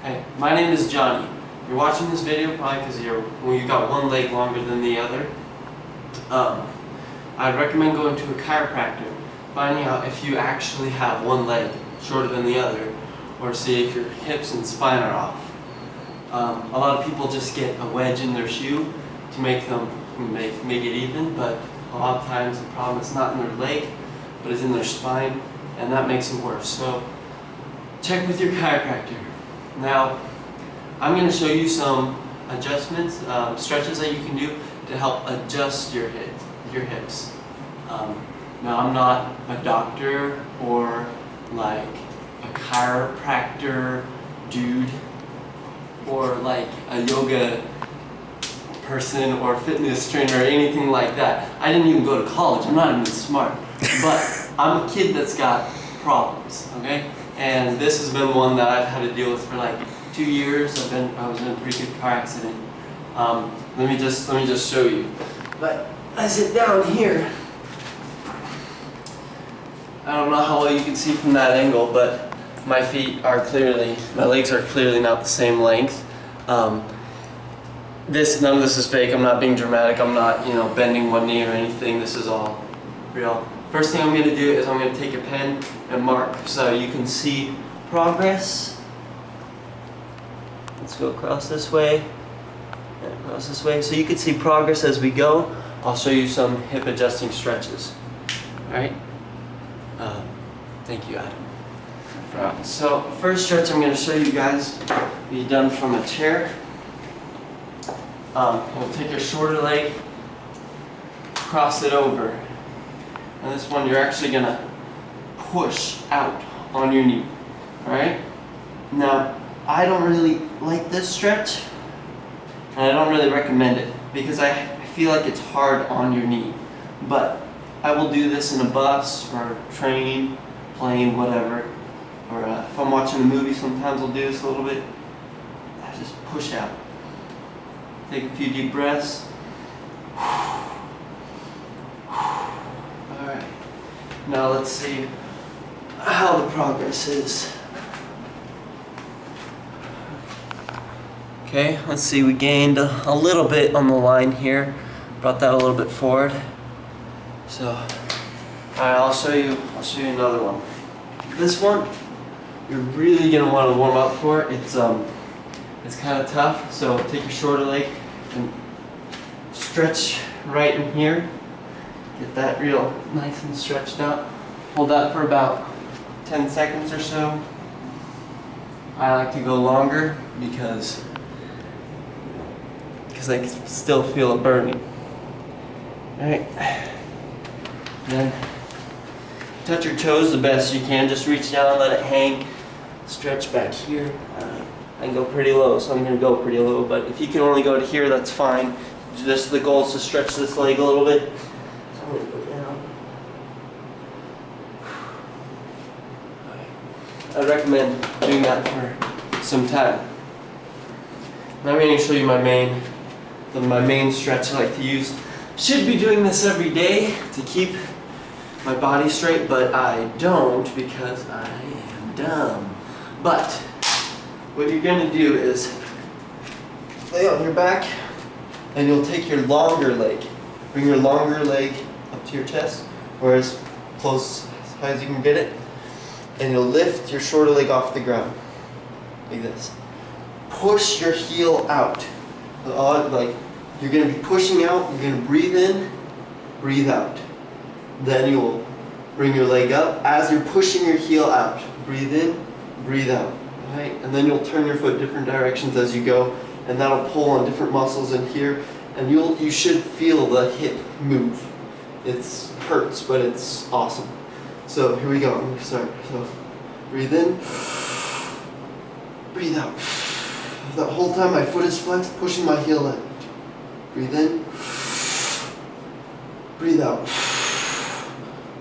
Hey, my name is Johnny. You're watching this video probably because you got one leg longer than the other. I'd recommend going to a chiropractor, finding out if you actually have one leg shorter than the other, or see if your hips and spine are off. A lot of people just get a wedge in their shoe to make it even, but a lot of times the problem is not in their leg, but it's in their spine, and that makes it worse. So check with your chiropractor. Now, I'm going to show you some adjustments, stretches that you can do to help adjust your hips. Now, I'm not a doctor or like a chiropractor dude or like a yoga person or fitness trainer or anything like that. I didn't even go to college. I'm not even smart. But I'm a kid that's got problems, okay? And this has been one that I've had to deal with for like 2 years. I was in a pretty good car accident. Let me just show you. But I sit down here. I don't know how well you can see from that angle, but my legs are clearly not the same length. None of this is fake. I'm not being dramatic. I'm not, bending one knee or anything. This is all real. First thing I'm going to do is I'm going to take a pen and mark so you can see progress. Let's go across this way and across this way. So you can see progress as we go. I'll show you some hip adjusting stretches. Alright? Thank you, Adam. So first stretch I'm going to show you guys be done from a chair. You'll take your shorter leg, cross it over. And this one you're actually going to push out on your knee. Alright? Now, I don't really like this stretch, and I don't really recommend it because I feel like it's hard on your knee. But I will do this in a bus or train, plane, whatever. Or if I'm watching a movie, sometimes I'll do this a little bit. I just push out. Take a few deep breaths. Alright, now let's see how the progress is. Okay, let's see, we gained a little bit on the line here. Brought that a little bit forward. So, alright, I'll show you another one. This one, you're really gonna want to warm up for. It's kind of tough, so take your shorter leg and stretch right in here. Get that real nice and stretched out. Hold that for about 10 seconds or so. I like to go longer because I can still feel it burning. Alright. Then touch your toes the best you can. Just reach down, let it hang. Stretch back here. I can go pretty low, so I'm going to go pretty low. But if you can only go to here, that's fine. The goal is to stretch this leg a little bit. So I'm going to go down. I recommend doing that for some time. Now I'm going to show you my main stretch I like to use. Should be doing this every day to keep my body straight, but I don't because I am dumb. But what you're going to do is lay on your back and you'll take your longer leg. Bring your longer leg up to your chest, or as close as high as you can get it. And you'll lift your shorter leg off the ground. Like this. Push your heel out. Like you're going to be pushing out, you're going to breathe in, breathe out. Then you'll bring your leg up as you're pushing your heel out. Breathe in, breathe out. Right? And then you'll turn your foot different directions as you go, and that'll pull on different muscles in here, and you should feel the hip move. It hurts, but it's awesome. So here we go. I'm going to start. So breathe in, breathe out. The whole time my foot is flexed, pushing my heel in. Breathe in, breathe out.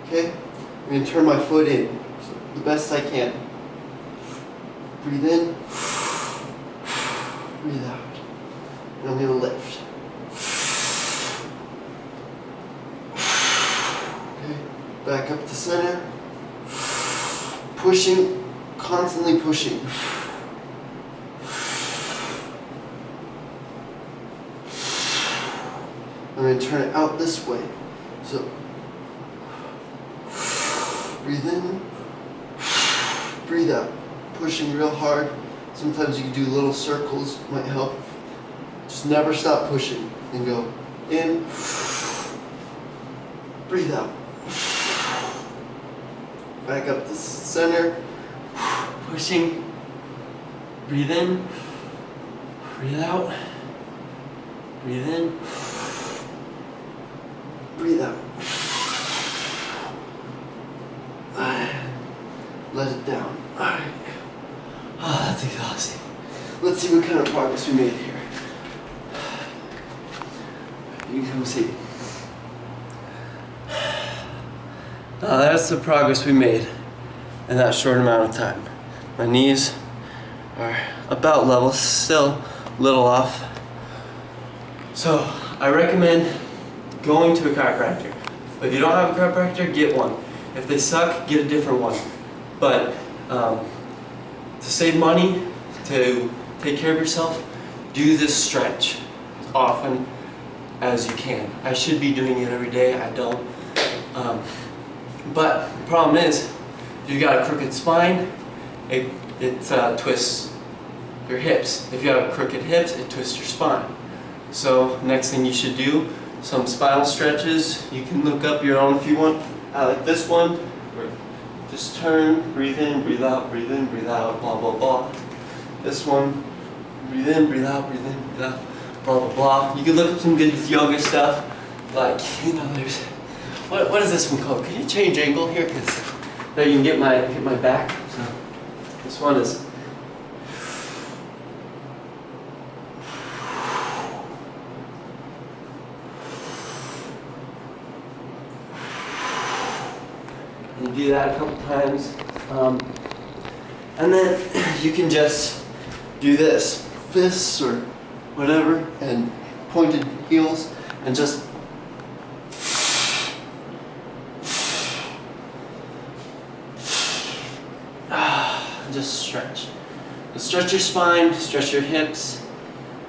Okay? I'm going to turn my foot in the best I can. Breathe in, breathe out. And I'm going to lift. Okay, back up to center. Pushing, constantly pushing. I'm going to turn it out this way. So breathe in, breathe out, pushing real hard. Sometimes you can do little circles, might help. Just never stop pushing and go in, breathe out. Back up to center, pushing, breathe in, breathe out, breathe in, breathe out. Let it down. Alright. Oh, that's exhausting. Let's see what kind of progress we made here. You can come see. That's the progress we made in that short amount of time. My knees are about level, still a little off. So I recommend going to a chiropractor. If you don't have a chiropractor, get one. If they suck, get a different one. But to save money, to take care of yourself, do this stretch as often as you can. I should be doing it every day, I don't. But the problem is, if you've got a crooked spine, it twists your hips. If you have crooked hips, it twists your spine. So next thing you should do, some spinal stretches. You can look up your own if you want. I like this one, where just turn, breathe in, breathe out, breathe in, breathe out, blah, blah, blah. This one, breathe in, breathe out, breathe in, breathe out, blah, blah, blah. You can look up some good yoga stuff, like, you know, there's, what is this one called? Can you change angle here? Because there you can get my back. So this one is, you do that a couple times, and then you can just do this, fists or whatever, and pointed heels, and just stretch. Just stretch your spine, stretch your hips,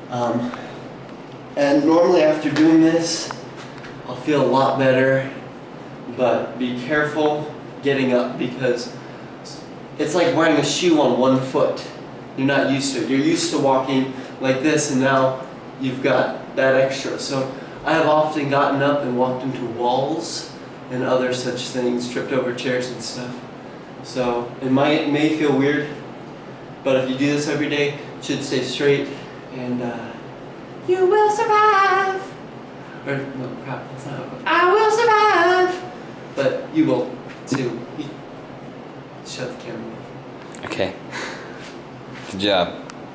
and normally after doing this, I'll feel a lot better. But be careful getting up, because it's like wearing a shoe on one foot. You're not used to it. You're used to walking like this, and now you've got that extra. So I have often gotten up and walked into walls and other such things, tripped over chairs and stuff. So it may feel weird, but if you do this every day, it should stay straight, and you will survive. Or no, crap, that's not how it goes. I will survive. But you will too. Shut the camera off. Okay. Good job.